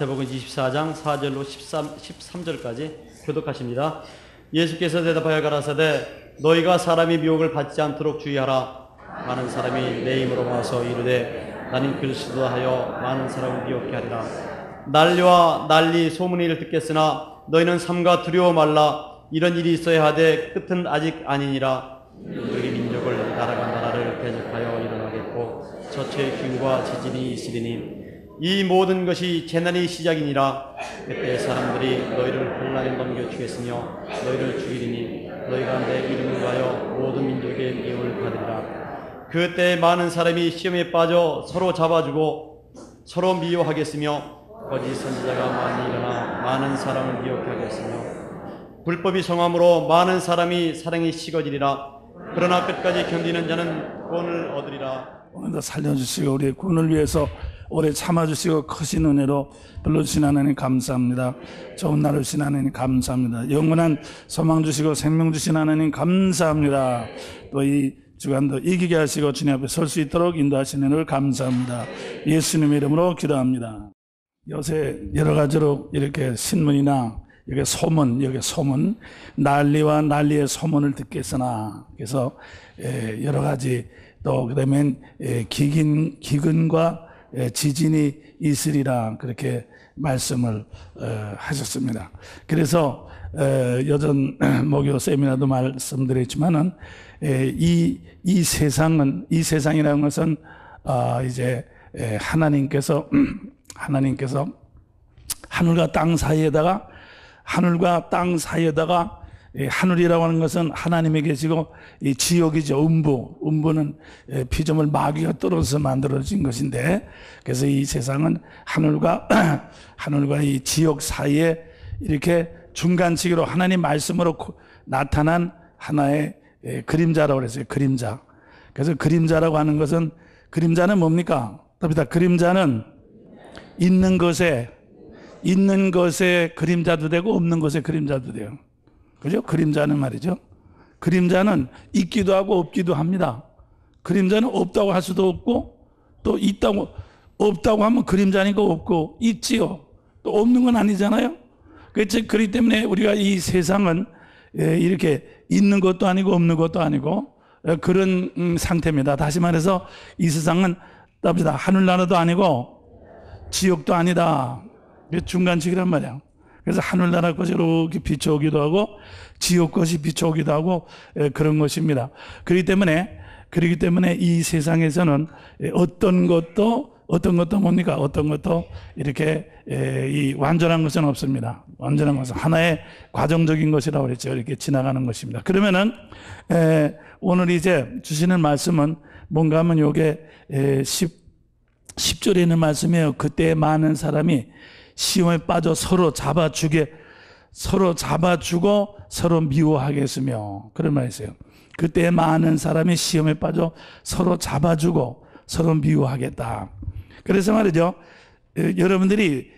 마태복음 24장 4절로 13절까지 교독하십니다. 예수께서 대답하여 가라사대 너희가 사람의 미혹을 받지 않도록 주의하라. 많은 사람이 내 이름으로 와서 이르되 나는 그리스도다 하여 많은 사람을 미혹게 하리라. 난리와 난리 소문의 일을 듣겠으나 너희는 삼가 두려워 말라. 이런 일이 있어야 하되 끝은 아직 아니니라. 너희 민족을 나라가 나라를 대적하여 일어나겠고 저체의 기후와 지진이 있으리니 이 모든 것이 재난의 시작이니라. 그때 사람들이 너희를 혼란에 넘겨주겠으며 너희를 죽이리니 너희가 내 이름을 위하여 모든 민족의 미움을 받으리라. 그때 많은 사람이 시험에 빠져 서로 잡아주고 서로 미워하겠으며 거짓 선지자가 많이 일어나 많은 사람을 미혹게 하겠으며 불법이 성함으로 많은 사람이 사랑이 식어지리라. 그러나 끝까지 견디는 자는 구원을 얻으리라. 오늘도 살려주시고 우리의 구원을 위해서 오래 참아주시고 크신 은혜로 불러주신 하나님 감사합니다. 좋은 날을 주신 하나님 감사합니다. 영원한 소망 주시고 생명 주신 하나님 감사합니다. 또 이 주간도 이기게 하시고 주님 앞에 설 수 있도록 인도하시는 은혜를 감사합니다. 예수님의 이름으로 기도합니다. 요새 여러 가지로 이렇게 신문이나 여기 소문, 난리와 난리의 소문을 듣겠으나, 그래서 여러 가지 또 그다음엔 기근과 지진이 있으리라 그렇게 말씀을 하셨습니다. 그래서 여전 목요 세미나도 말씀드렸지만은 이 세상이라는 것은 이제 하나님께서 하늘과 땅 사이에다가 하늘이라고 하는 것은 하나님이 계시고 이 지옥이죠. 음부는 피조물 마귀가 떨어져서 만들어진 것인데, 그래서 이 세상은 하늘과 이 지옥 사이에 이렇게 중간치기로 하나님 말씀으로 나타난 하나의 그림자라고 그랬어요. 그림자. 그래서 그림자라고 하는 것은, 그림자는 뭡니까? 답니다. 그림자는 있는 것에 그림자도 되고 없는 것에 그림자도 돼요. 그죠? 그림자는 말이죠. 그림자는 있기도 하고 없기도 합니다. 그림자는 없다고 할 수도 없고, 또 없다고 하면 그림자니까 없고, 있지요. 또 없는 건 아니잖아요. 그렇기 때문에 우리가 이 세상은 이렇게 있는 것도 아니고 없는 것도 아니고 그런 상태입니다. 다시 말해서 이 세상은 답니다. 하늘나라도 아니고 지옥도 아니다. 중간식이란 말이야. 그래서 하늘나라 것이 이렇게 비춰오기도 하고 지옥 것이 비춰오기도 하고 그런 것입니다. 그렇기 때문에 이 세상에서는 어떤 것도 뭡니까? 어떤 것도 이렇게 이 완전한 것은 없습니다. 완전한 것은 하나의 과정적인 것이라고 그랬죠. 이렇게 지나가는 것입니다. 그러면은 오늘 이제 주시는 말씀은 뭔가 하면 요게 10절에 있는 말씀이에요. 그때 많은 사람이 시험에 빠져 서로 잡아주고 서로 미워하겠으며, 그런 말이 있어요. 그때 많은 사람이 시험에 빠져 서로 잡아주고 서로 미워하겠다. 그래서 말이죠, 여러분들이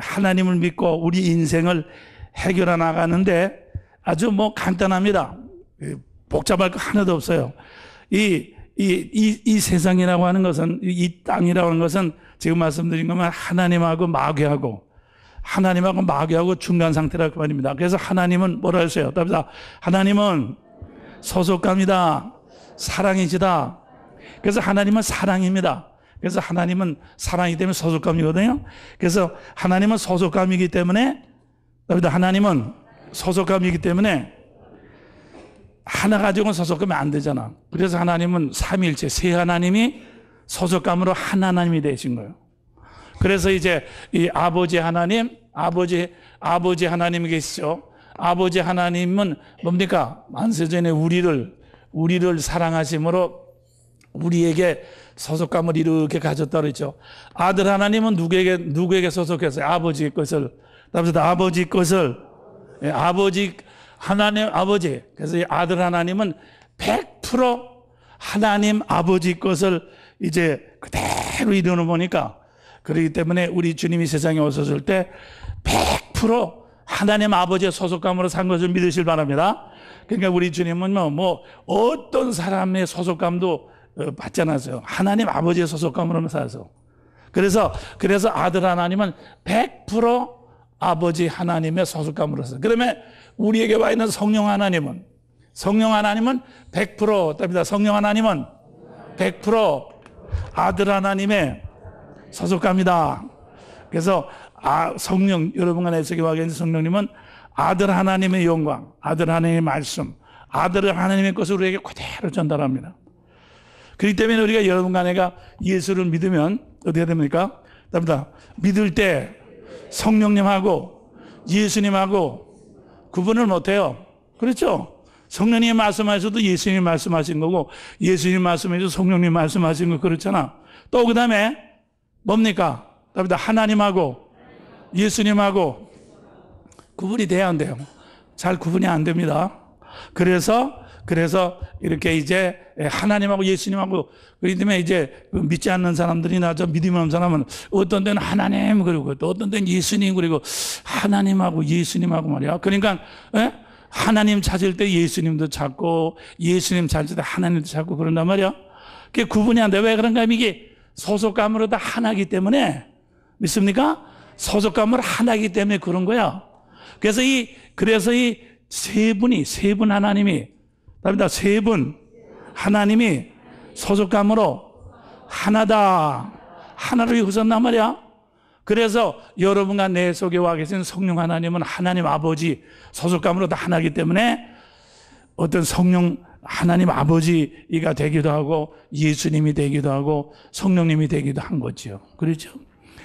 하나님을 믿고 우리 인생을 해결해 나가는데 아주 간단합니다. 복잡할 거 하나도 없어요. 이 세상이라고 하는 것은, 이 땅이라고 하는 것은 지금 말씀드린 것만 하나님하고 마귀하고 중간 상태라고 말입니다. 그래서 하나님은 뭐라 했어요? 답니다. 하나님은 소속감이다. 사랑이시다. 그래서 하나님은 사랑입니다. 그래서 하나님은 사랑이기 때문에 소속감이거든요. 그래서 하나님은 소속감이기 때문에, 답니다. 하나님은 소속감이기 때문에 하나 가지고는 소속감이 안 되잖아. 그래서 하나님은 삼위일체 세 하나님이 소속감으로 한 하나님이 되신 거예요. 그래서 이제 이 아버지 하나님이 계시죠. 아버지 하나님은 뭡니까? 만세전에 우리를 사랑하심으로 우리에게 소속감을 이렇게 가졌다고 그랬죠. 아들 하나님은 누구에게 소속했어요? 아버지 것을. 답니다. 아버지 것을. 하나님 아버지. 그래서 이 아들 하나님은 100% 하나님 아버지 것을 이제 그대로 이루어 보니까, 그렇기 때문에 우리 주님이 세상에 오셨을 때 100% 하나님 아버지의 소속감으로 산 것을 믿으실 바랍니다. 그러니까 우리 주님은 어떤 사람의 소속감도 받지 않았어요. 하나님 아버지의 소속감으로만 살아서. 그래서 아들 하나님은 100% 아버지 하나님의 소속감으로서. 그러면 우리에게 와 있는 성령 하나님은 100%입니다. 성령 하나님은 100% 아들 하나님의 소속감이다. 그래서 성령, 여러분 간에 속에 와 계신 성령님은 아들 하나님의 영광, 아들 하나님의 말씀, 아들 하나님의 것을 우리에게 그대로 전달합니다. 그렇기 때문에 우리가 여러분 간에가 예수를 믿으면 어떻게 됩니까? 믿을 때 성령님하고 예수님하고 구분을 못해요. 그렇죠? 성령님이 말씀하셔도 예수님이 말씀하신 거고, 예수님이 말씀하셔도 성령님이 말씀하신 거 그렇잖아. 또 그 다음에 뭡니까? 하나님하고 예수님하고 구분이 돼야 안 돼요. 잘 구분이 안 됩니다. 그래서 이렇게 이제 하나님하고 예수님하고, 그렇기 때문에 이제 믿지 않는 사람들이나 저 믿음 없는 사람은 어떤 데는 하나님 그리고 또 어떤 데는 예수님 그리고 하나님하고 예수님하고 말이야. 그러니까 하나님 찾을 때 예수님도 찾고 예수님 찾을 때 하나님도 찾고 그런단 말이야. 그게 구분이 안 돼. 왜 그런가 하면 이게 소속감으로 다 하나이기 때문에. 믿습니까? 소속감으로 하나이기 때문에 그런 거야. 그래서 이 세 분 하나님이, 세 분 하나님이 소속감으로 하나다. 하나로 이루어졌단 말이야. 그래서 여러분과 내 속에 와 계신 성령 하나님은 하나님 아버지 소속감으로 다 하나이기 때문에 어떤 성령 하나님 아버지가 되기도 하고 예수님이 되기도 하고 성령님이 되기도 한 거죠. 그렇죠?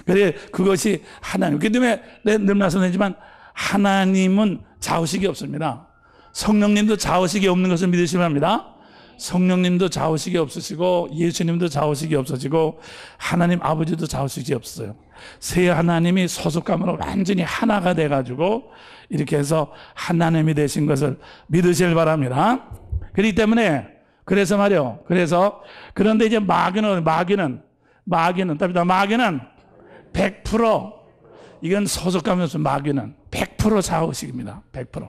그래, 그것이 하나님. 그 때문에 늘 말씀드리지만 하나님은 좌우식이 없습니다. 성령님도 좌우식이 없는 것을 믿으시면 합니다. 성령님도 좌우식이 없으시고 예수님도 좌우식이 없으시고 하나님 아버지도 좌우식이 없어요. 세 하나님이 소속감으로 완전히 하나가 돼가지고 이렇게 해서 하나님이 되신 것을 믿으시길 바랍니다. 그렇기 때문에 그래서 그런데 이제 마귀는 100% 이건 소속감이 없어. 마귀는 100% 좌우식입니다. 100%.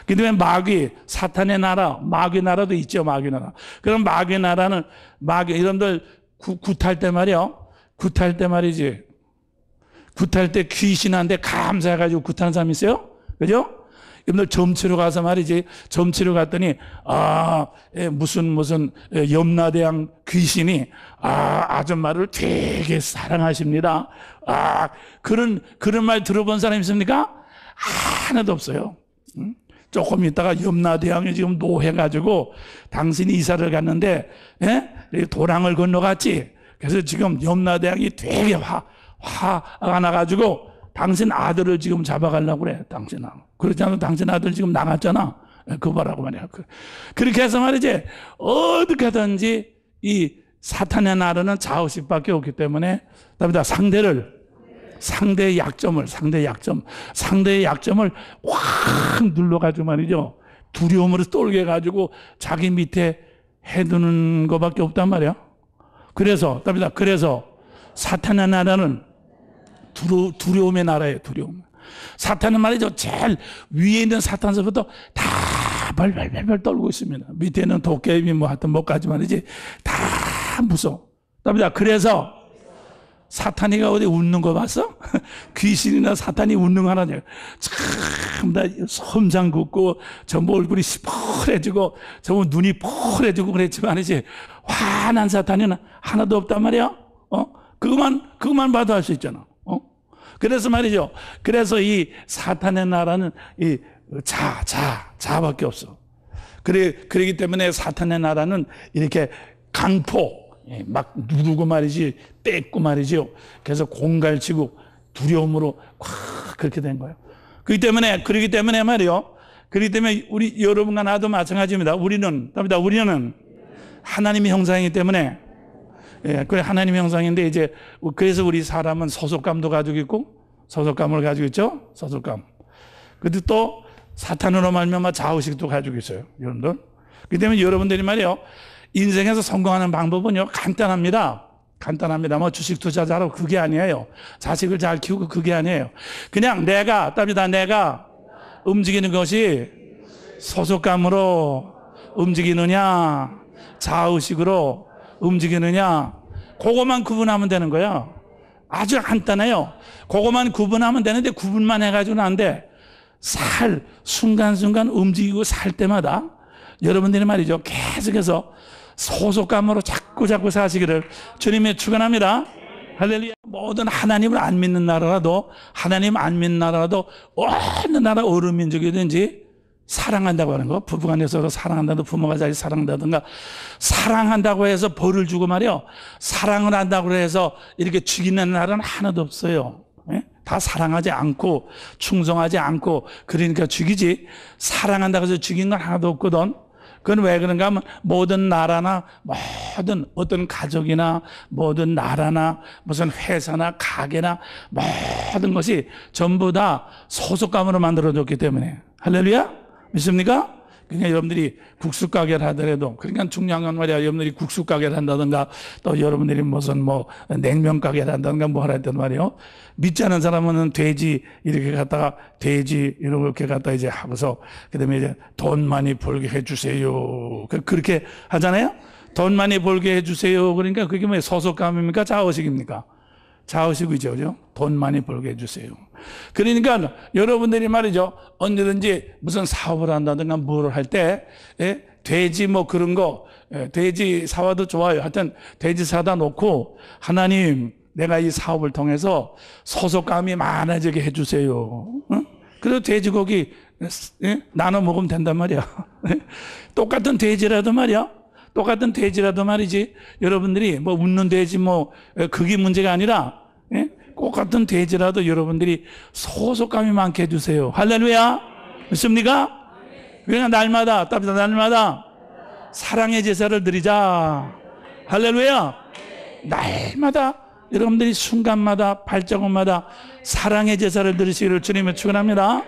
그 다음에 사탄의 나라, 마귀 나라도 있죠. 마귀 나라. 그럼 마귀 나라는 여러분들 굿할 때 말이지. 굿할 때 귀신한테 감사해가지고 굿하는 사람 있어요? 그죠? 여러분들 점치러 가서 말이지. 점치러 갔더니 무슨 염라대왕 귀신이 아줌마를 되게 사랑하십니다. 그런 말 들어본 사람 있습니까? 하나도 없어요. 조금 있다가 염라대왕이 지금 노해가지고 당신이 이사를 갔는데 도랑을 건너갔지. 그래서 지금 염라대왕이 되게 화가 나가지고 당신 아들을 지금 잡아가려고 그래. 당신 아들. 그렇지 않으면 당신 아들 지금 나갔잖아. 그거 보라고 말이야. 그렇게 해서 말이지. 어떻게 하든지 이 사탄의 나라는 좌우식밖에 없기 때문에 상대의 약점을 확 눌러가지고 말이죠. 두려움으로 떨게 해가지고 자기 밑에 해두는 것밖에 없단 말이야. 그래서 사탄의 나라는 두려움의 나라예요. 두려움. 사탄은 말이죠. 제일 위에 있는 사탄서부터 다 발발발발 떨고 있습니다. 밑에는 도깨비 하여튼 뭐까지 말이지. 다 무서워. 그래서 사탄이가 어디 웃는 거 봤어? 귀신이나 사탄이 웃는 거 하나 참 다 섬상 긋고 전부 얼굴이 시퍼래지고 전부 눈이 퍼래지고 그랬지만 이제 화난 사탄이는 하나도 없단 말이야. 그것만 봐도 알 수 있잖아. 그래서 말이죠. 그래서 이 사탄의 나라는 이 자밖에 없어. 그러기 때문에 사탄의 나라는 이렇게 강포 막 누르고 말이지, 뺏고 말이죠. 그래서 공갈치고 두려움으로 확 그렇게 된 거예요. 그렇기 때문에 말이요. 그렇기 때문에 여러분과 나도 마찬가지입니다. 우리는 하나님의 형상이기 때문에, 그래, 하나님의 형상인데 이제, 그래서 우리 사람은 소속감도 가지고 있고, 소속감을 가지고 있죠? 소속감. 근데 또 사탄으로 말미암아 좌우식도 가지고 있어요. 여러분들. 그렇기 때문에 여러분들이 말이요. 인생에서 성공하는 방법은요, 간단합니다. 주식 투자 잘하고 그게 아니에요. 자식을 잘 키우고 그게 아니에요. 그냥 내가 움직이는 것이 소속감으로 움직이느냐, 좌우식으로 움직이느냐, 그것만 구분하면 되는 거야. 아주 간단해요. 그거만 구분하면 되는데 구분만 해가지고는 안 돼. 순간순간 움직이고 살 때마다 여러분들이 말이죠. 계속해서 소속감으로 자꾸 사시기를 주님의 축원합니다. 할렐루야. 모든 하나님을 안 믿는 나라라도 하나님 안 믿는 나라라도 어느 나라 어느 민족이든지 사랑한다고 하는 거, 부부간에 서로 사랑한다든가 부모가 자기 사랑한다든가 사랑한다고 해서 벌을 주고 말이요. 사랑을 한다고 해서 이렇게 죽이는 나라는 하나도 없어요. 예? 다 사랑하지 않고 충성하지 않고 그러니까 죽이지 사랑한다고 해서 죽인 건 하나도 없거든. 그건 왜 그런가 하면 모든 나라나 모든 어떤 가족이나 모든 나라나 무슨 회사나 가게나 모든 것이 전부 다 소속감으로 만들어졌기 때문에 할렐루야. 믿습니까? 그러니까 여러분들이 국수 가게를 하더라도 그러니까 중요한 건 말이야. 여러분들이 국수 가게를 한다든가 또 여러분들이 무슨 냉면 가게를 한다든가 뭐 하라던 말이요. 믿지 않은 사람은 돼지 이렇게 갖다가 돼지 이렇게 갖다 이제 하고서 그다음에 이제 돈 많이 벌게 해주세요. 그렇게 하잖아요. 돈 많이 벌게 해주세요. 그러니까 그게 뭐 소속감입니까? 자의식입니까? 자의식이죠, 그죠? 돈 많이 벌게 해주세요. 그러니까 여러분들이 말이죠. 언제든지 무슨 사업을 한다든가 뭐를 할 때, 돼지 뭐 그런 거, 돼지 사와도 좋아요. 하여튼 돼지 사다 놓고 하나님 내가 이 사업을 통해서 소속감이 많아지게 해주세요. 응? 그래도 돼지고기 나눠 먹으면 된단 말이야. 똑같은 돼지라도 말이야. 똑같은 돼지라도 말이지. 여러분들이 뭐 웃는 돼지 그게 문제가 아니라 똑같은 돼지라도 여러분들이 소속감이 많게 해주세요. 할렐루야. 믿습니까? 그러니까 날마다 사랑의 제사를 드리자. 할렐루야. 날마다 여러분들이 순간마다 발자국마다 사랑의 제사를 드리시기를 주님의 축원합니다.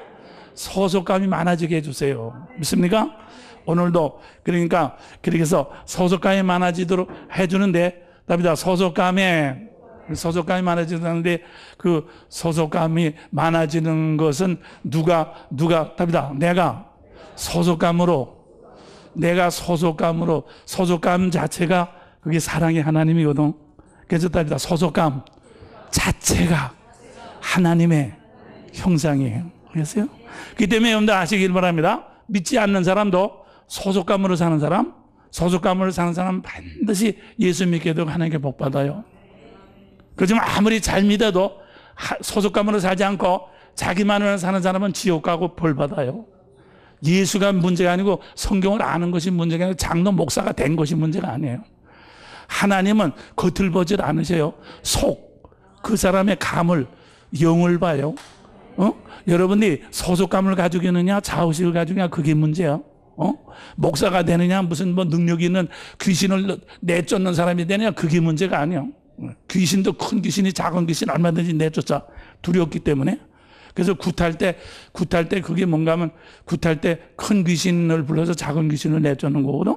소속감이 많아지게 해주세요. 믿습니까? 오늘도 그러니까 그렇게 해서 소속감이 많아지도록 해주는데 답니다. 소속감이 많아지는데 그 소속감이 많아지는 것은 누가 답니다. 내가 소속감으로 소속감 자체가 그게 사랑의 하나님이거든. 그래서 답니다. 소속감 자체가 하나님의 형상이에요. 그랬어요? 그렇기 때문에 여러분들 아시길 바랍니다. 믿지 않는 사람도 소속감으로 사는 사람 반드시 예수 믿게 되고 하나님께 복 받아요. 그렇지만 아무리 잘 믿어도 소속감으로 살지 않고 자기만으로 사는 사람은 지옥 가고 벌 받아요. 예수가 문제가 아니고 성경을 아는 것이 문제가 아니고 장로 목사가 된 것이 문제가 아니에요. 하나님은 겉을 보질 않으셔요. 그 사람의 감을, 영을 봐요. 여러분이 소속감을 가지고 있느냐 자의식을 가지고 있느냐 그게 문제야. 목사가 되느냐 무슨 능력이 있는 귀신을 내쫓는 사람이 되느냐 그게 문제가 아니야. 귀신도 큰 귀신이 작은 귀신 얼마든지 내쫓아. 두렵기 때문에. 그래서 굿할 때 그게 뭔가 하면 굿할 때 큰 귀신을 불러서 작은 귀신을 내쫓는 거거든.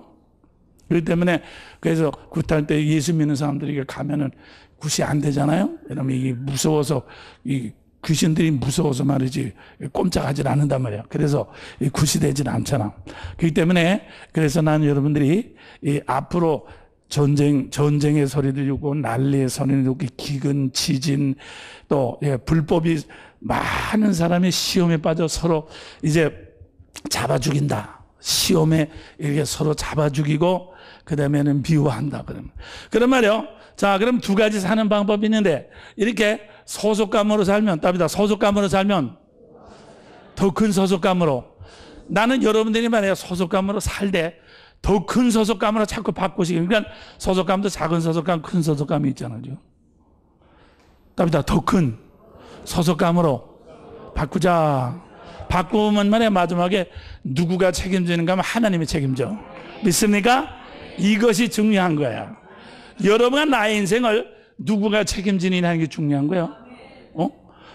그렇기 때문에 그래서 굿할 때 예수 믿는 사람들에게 가면은 굿이 안 되잖아요. 왜냐면 이게 무서워서 이 귀신들이 무서워서 말이지 꼼짝하지 않는단 말이야. 그래서 굿이 되질 않잖아. 그렇기 때문에 그래서 나는 여러분들이 앞으로 전쟁의 소리 들리고 난리의 소리 들리고 기근, 지진 또 불법이 많은 사람이 시험에 빠져 서로 이제 잡아 죽인다. 시험에 이렇게 서로 잡아 죽이고 그 다음에는 미워한다. 그런 말이요. 자, 그럼 두 가지 사는 방법이 있는데 이렇게 소속감으로 살면 답이다. 소속감으로 살면 더 큰 소속감으로 나는 여러분들이 말이야 소속감으로 살 때 더 큰 소속감으로 자꾸 바꾸시기. 그러니까 소속감도 작은 소속감, 큰 소속감이 있잖아요. 답이다. 더 큰 소속감으로 바꾸자. 바꾸면 말이야 마지막에 누구가 책임지는가 하면 하나님이 책임져. 믿습니까? 이것이 중요한 거야. 여러분과 나의 인생을 누구가 책임지느냐 하는 게 중요한 거야.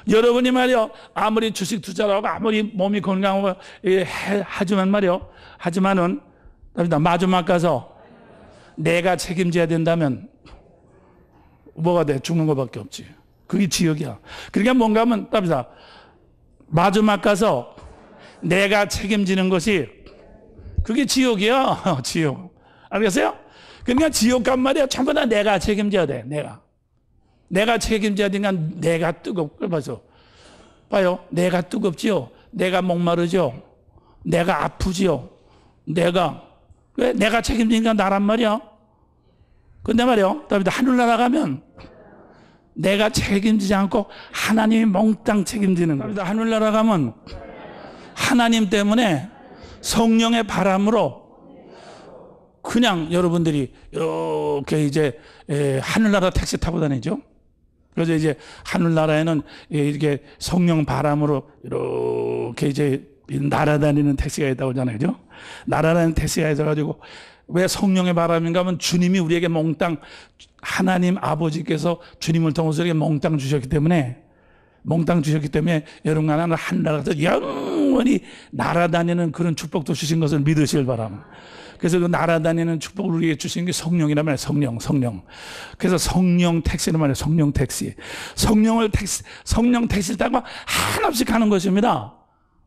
여러분이 말이야 아무리 주식 투자를 하고 아무리 몸이 건강하고 하지만 말이야 하지만은 마지막 가서 내가 책임져야 된다면 뭐가 돼? 죽는 것밖에 없지. 그게 지옥이야. 그러니까 뭔가 하면 답이다. 마지막 가서 내가 책임지는 것이 그게 지옥이야. 지옥. 알겠어요? 그러니까 지옥 간 말이야 전부 다 내가 책임져야 돼. 내가 책임져야 되니까 내가 뜨겁고 봐요. 내가 뜨겁지요. 내가 목마르죠. 내가 아프지요. 왜? 내가 책임지니까 나란 말이야. 근데 말이요. 다음에 하늘나라 가면 내가 책임지지 않고 하나님이 몽땅 책임지는 거예요. 하늘나라 가면 하나님 때문에 성령의 바람으로 그냥 여러분들이 이렇게 이제 하늘나라 택시 타고 다니죠. 그래서 이제 하늘나라에는 이렇게 성령 바람으로 이렇게 이제 날아다니는 택시가 있다고 하잖아요. 그죠? 날아다니는 택시가 있어가지고 왜 성령의 바람인가 하면 주님이 우리에게 몽땅 하나님 아버지께서 주님을 통해서 우리에게 몽땅 주셨기 때문에 여러분 하나는 하늘나라에서 영원히 날아다니는 그런 축복도 주신 것을 믿으시길 바랍니다. 그래서 그 날아다니는 축복을 우리에게 주신 게 성령이란 말이에요. 성령. 그래서 성령 택시란 말이에요. 성령 택시. 성령 택시를 타고 한없이 가는 것입니다.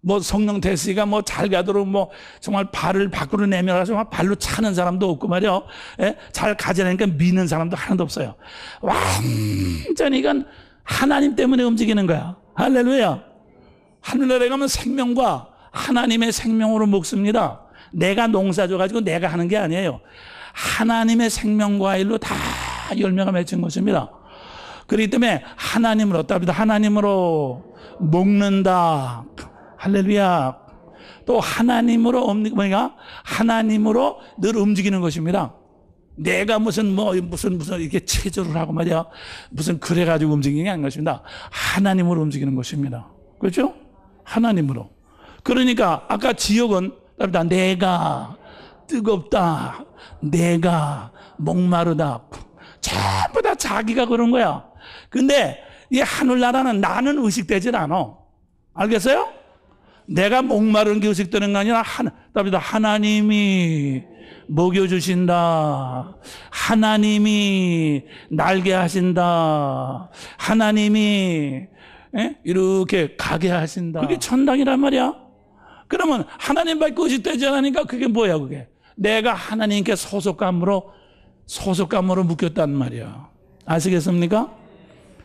뭐 성령 택시가 뭐 잘 가도록 뭐 정말 발을 밖으로 내밀어서 정말 발로 차는 사람도 없고 말이요. 예? 잘 가지라니까 미는 사람도 하나도 없어요. 완전히 이건 하나님 때문에 움직이는 거야. 할렐루야. 하늘나라에 가면 생명과 하나님의 생명으로 먹습니다. 내가 농사 줘가지고 내가 하는 게 아니에요. 하나님의 생명과 일로 다 열매가 맺힌 것입니다. 그렇기 때문에 하나님으로 먹는다. 할렐루야. 또 하나님으로 늘 움직이는 것입니다. 내가 무슨 이렇게 체조를 하고 말이야. 무슨 그래가지고 움직이는 게 아닌 것입니다. 하나님으로 움직이는 것입니다. 그렇죠? 하나님으로. 그러니까 아까 지역은 내가 뜨겁다. 내가 목마르다. 전부 다 자기가 그런 거야. 근데 이 하늘나라는 나는 의식되질 않아. 알겠어요? 내가 목마른 게 의식되는 게 아니라 하나님이 먹여주신다. 하나님이 날게 하신다. 하나님이 이렇게 가게 하신다. 그게 천당이란 말이야. 그러면 하나님밖에 의식되지 않으니까 그게 뭐야 그게. 내가 하나님께 소속감으로 묶였단 말이야. 아시겠습니까?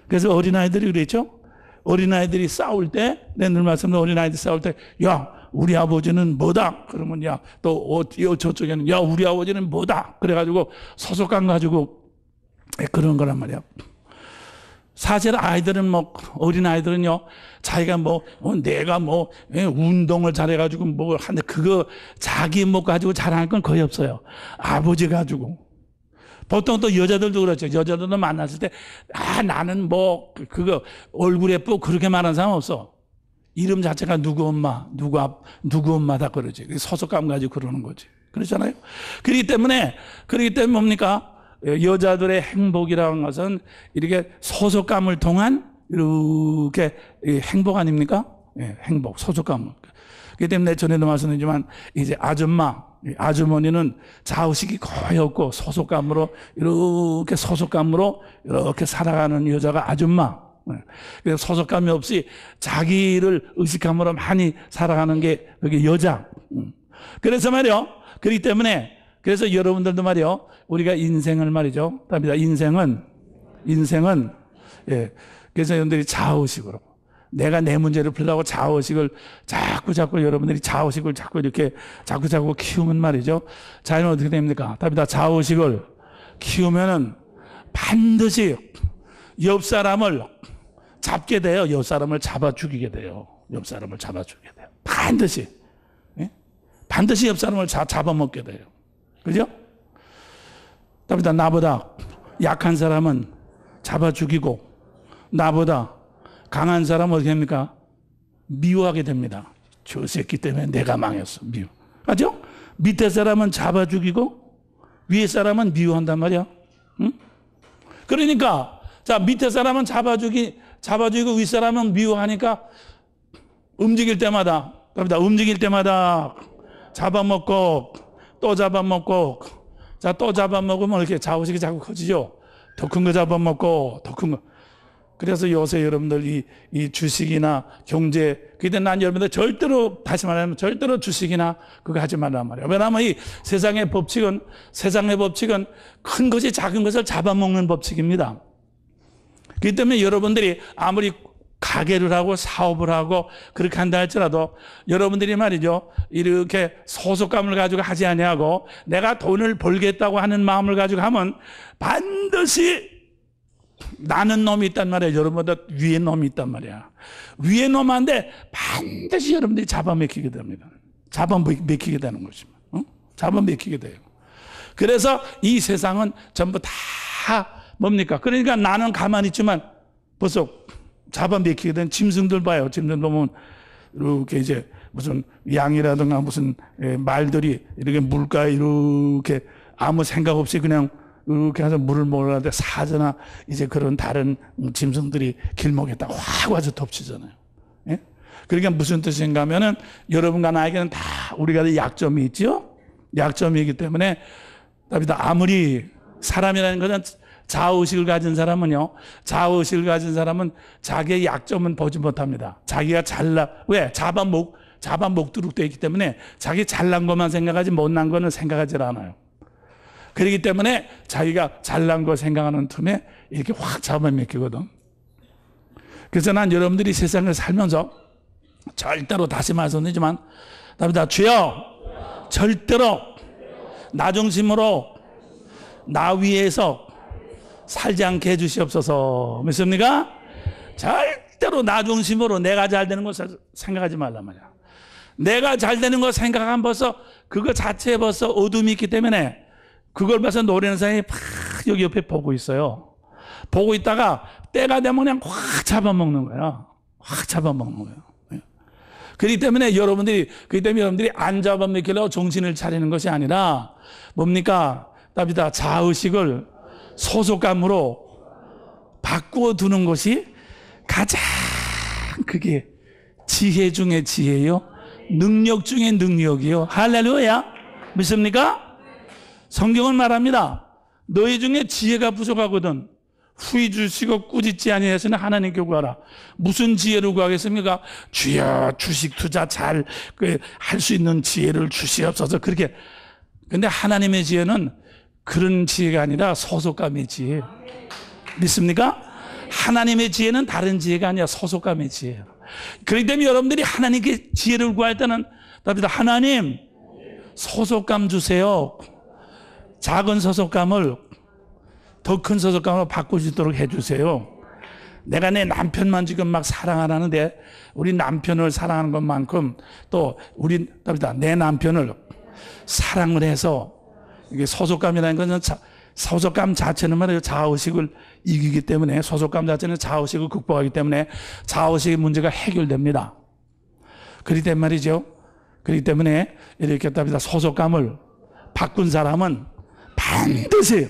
그래서 어린아이들이 그랬죠. 어린아이들이 싸울 때, 내가 늘 말씀드린 어린아이들 싸울 때, 야, 우리 아버지는 뭐다? 그러면 야, 또 저쪽에는 야, 우리 아버지는 뭐다? 그래가지고 소속감 가지고 그런 거란 말이야. 사실 아이들은 어린아이들은요, 자기가 내가 운동을 잘해가지고 하는데 그거 자기 가지고 잘하는 건 거의 없어요. 아버지 가지고. 보통 또 여자들도 그렇죠. 여자들도 만났을 때, 나는 그거 얼굴 예쁘고 그렇게 말하는 사람 없어. 이름 자체가 누구 엄마, 누구 엄마다 그러지. 소속감 가지고 그러는 거지. 그렇잖아요. 그렇기 때문에 뭡니까? 여자들의 행복이라는 것은 이렇게 소속감을 통한 이렇게 행복 아닙니까? 예, 행복, 소속감. 그렇기 때문에 전에도 말씀드리지만 이제 아주머니는 자의식이 거의 없고 소속감으로 이렇게 살아가는 여자가 아줌마. 그래서 소속감이 없이 자기를 의식함으로 많이 살아가는 게 그게 여자. 그래서 말이요. 그렇기 때문에 그래서 여러분들도 말이요. 우리가 인생을 말이죠. 답니다. 인생은 그래서 여러분들이 자의식으로 내가 내 문제를 풀려고 자의식을 자꾸 여러분들이 자의식을 자꾸 키우면 말이죠. 자연은 어떻게 됩니까? 답니다. 자의식을 키우면은 반드시 옆 사람을 잡게 돼요. 옆 사람을 잡아 죽이게 돼요. 반드시. 예? 반드시 옆 사람을 잡아먹게 돼요. 그죠? 답니다. 나보다 약한 사람은 잡아 죽이고 나보다 강한 사람은 어떻게 합니까? 미워하게 됩니다. 저 새끼 때문에 내가 망했어. 맞죠? 밑에 사람은 잡아 죽이고 위에 사람은 미워한단 말이야. 응? 그러니까 밑에 사람은 잡아 죽이고 위 사람은 미워하니까 움직일 때마다 잡아먹고 또 잡아먹고 또 잡아먹으면 이렇게 자의식이 자꾸 커지죠. 더 큰 거 잡아먹고 더 큰 거. 그래서 요새 여러분들 이 주식이나 경제, 그때 난 여러분들 다시 말하면 절대로 주식이나 그거 하지 말란 말이에요. 왜냐하면 이 세상의 법칙은 큰 것이 작은 것을 잡아먹는 법칙입니다. 그렇기 때문에 여러분들이 아무리 가게를 하고 사업을 하고 그렇게 한다 할지라도 여러분들이 말이죠, 이렇게 소속감을 가지고 하지 아니하고 내가 돈을 벌겠다고 하는 마음을 가지고 하면 반드시 나는 놈이 있단 말이야. 여러분보다 위에 놈이 있단 말이야. 위에 놈한테 반드시 여러분들이 잡아먹히게 됩니다. 잡아먹히게 되는 것입니다. 잡아먹히게 돼요. 그래서 이 세상은 전부 다 뭡니까? 그러니까 나는 가만히 있지만 벌써 잡아먹히게 된 짐승들 봐요. 짐승 보면 이렇게 이제 무슨 양이라든가 무슨 말들이 이렇게 물가에 이렇게 아무 생각 없이 그냥 이렇게 해서 물을 먹으려는데 사자나 이제 그런 다른 짐승들이 길목에다 확 와서 덮치잖아요. 예? 그러니까 무슨 뜻인가 하면은 여러분과 나에게는 다 우리가 약점이 있죠? 약점이기 때문에 아무리 사람이라는 것은 자아의식을 가진 사람은요, 자아의식을 가진 사람은 자기의 약점은 보지 못합니다. 자기가 왜? 잡아먹도록 되어 있기 때문에 자기 잘난 것만 생각하지 못난 거는 생각하지 않아요. 그렇기 때문에 자기가 잘난 거 생각하는 틈에 이렇게 확 잡아먹히거든. 그래서 난 여러분들이 세상을 살면서 절대로 다시 말씀드리지만, 주여, 절대로 나 중심으로 나 위에서 살지 않게 해주시옵소서. 믿습니까? 절대로 나 중심으로 내가 잘 되는 것을 생각하지 말란 말이야. 내가 잘 되는 거 생각하면 벌써 그거 자체에 벌써 어둠이 있기 때문에 그걸 봐서 노래하는 사람이 막 여기 옆에 보고 있어요. 보고 있다가 때가 되면 그냥 확 잡아먹는 거야. 확 잡아먹는 거야. 그렇기 때문에 여러분들이 안 잡아먹히려고 정신을 차리는 것이 아니라 뭡니까? 자의식을 소속감으로 바꾸어 두는 것이 가장 그게 지혜 중에 지혜요. 능력 중에 능력이요. 할렐루야. 믿습니까? 성경은 말합니다. 너희 중에 지혜가 부족하거든 후히 주시고 꾸짖지 아니하시는 하나님께 구하라. 무슨 지혜를 구하겠습니까? 주여 주식 투자 잘 할 수 있는 지혜를 주시옵소서. 그렇게. 근데 하나님의 지혜는 그런 지혜가 아니라 소속감의 지혜. 믿습니까? 하나님의 지혜는 다른 지혜가 아니라 소속감의 지혜예요. 그렇기 때문에 여러분들이 하나님께 지혜를 구할 때는 하나님 소속감 주세요. 작은 소속감을 더 큰 소속감으로 바꿀 수 있도록 해주세요. 내가 내 남편만 지금 막 사랑하는데 우리 남편을 사랑하는 것만큼 또 내 남편을 사랑을 해서 이게 소속감이라는 것은 소속감 자체는 말이에요. 자아의식을 이기기 때문에 소속감 자체는 자아의식을 극복하기 때문에 자아의식의 문제가 해결됩니다. 그렇기 때문에 말이죠. 그렇기 때문에 이렇게 소속감을 바꾼 사람은 반드시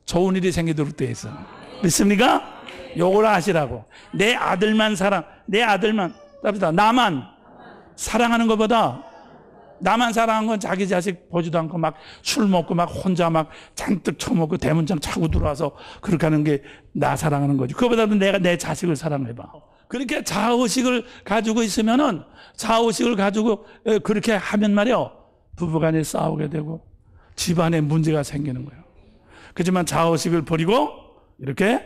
좋은 일이 생기도록 되어 있어요. 믿습니까? 요걸 아시라고. 내 아들만 나만 사랑하는 것보다 나만 사랑한 건 자기 자식 보지도 않고 막 술 먹고 막 혼자 막 잔뜩 처먹고 대문짝 차고 들어와서 그렇게 하는 게 나 사랑하는 거지. 그거보다도 내가 내 자식을 사랑해봐. 그렇게 자아의식을 가지고 있으면은 자아의식을 가지고 그렇게 하면 말이요. 부부간에 싸우게 되고 집안에 문제가 생기는 거예요. 그렇지만 자아의식을 버리고 이렇게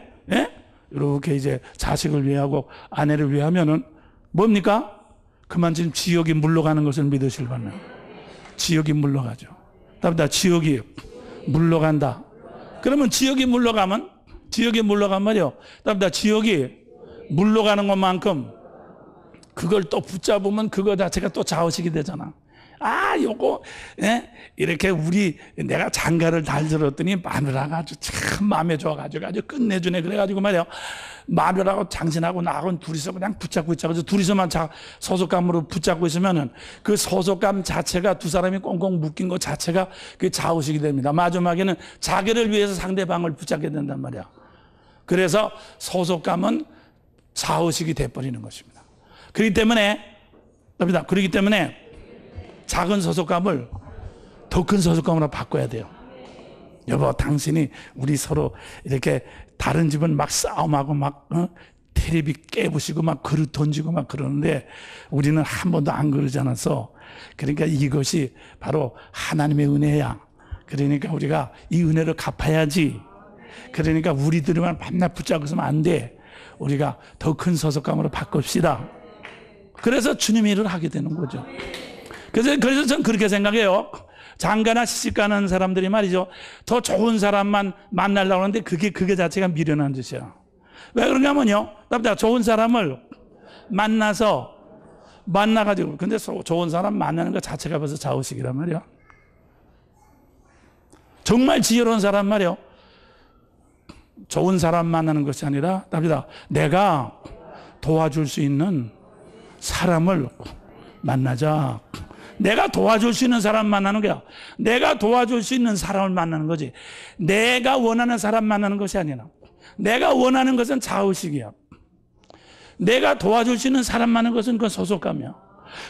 이제 자식을 위하고 아내를 위하면은 뭡니까? 그만 지금 지옥이 물러가는 것을 믿으실 바랍니다. 지옥이 물러가죠. 지옥이 물러간다. 그러면 지옥이 물러가면 말이요. 지옥이 물러가는 것만큼 그걸 또 붙잡으면 그거 자체가 또 자의식이 되잖아. 요거, 이렇게 내가 장가를 달들었더니 마누라가 아주 참 마음에 좋아가지고 아주 끝내주네. 그래가지고 말이야. 마누라하고 당신하고 나하고 둘이서 그냥 붙잡고 있자고 둘이서만 소속감으로 붙잡고 있으면은 그 소속감 자체가 두 사람이 꽁꽁 묶인 것 자체가 그 자의식이 됩니다. 마지막에는 자기를 위해서 상대방을 붙잡게 된단 말이야. 그래서 소속감은 자의식이 돼버리는 것입니다. 그렇기 때문에 작은 소속감을 더 큰 소속감으로 바꿔야 돼요. 여보, 당신이 우리 서로 이렇게 다른 집은 막 싸움하고 막 텔레비 깨부시고 막 그릇 던지고 막 그러는데 우리는 한 번도 안 그러지 않았어. 그러니까 이것이 바로 하나님의 은혜야. 그러니까 우리가 이 은혜를 갚아야지. 그러니까 우리들만 밤낮 붙잡고 있으면 안 돼. 우리가 더 큰 소속감으로 바꿉시다. 그래서 주님의 일을 하게 되는 거죠. 그래서 저는 그렇게 생각해요. 장가나 시집가는 사람들이 말이죠, 더 좋은 사람만 만나려고 하는데 그게 자체가 미련한 짓이야. 왜 그러냐면요, 좋은 사람을 만나가지고, 근데 좋은 사람 만나는 것 자체가 벌써 자의식이란 말이야. 정말 지혜로운 사람 말이요, 좋은 사람 만나는 것이 아니라 내가 도와줄 수 있는 사람을 만나자. 내가 도와줄 수 있는 사람 만나는 거야. 내가 도와줄 수 있는 사람을 만나는 거지. 내가 원하는 사람 만나는 것이 아니라. 내가 원하는 것은 자의식이야. 내가 도와줄 수 있는 사람 만나는 것은 그건 소속감이야.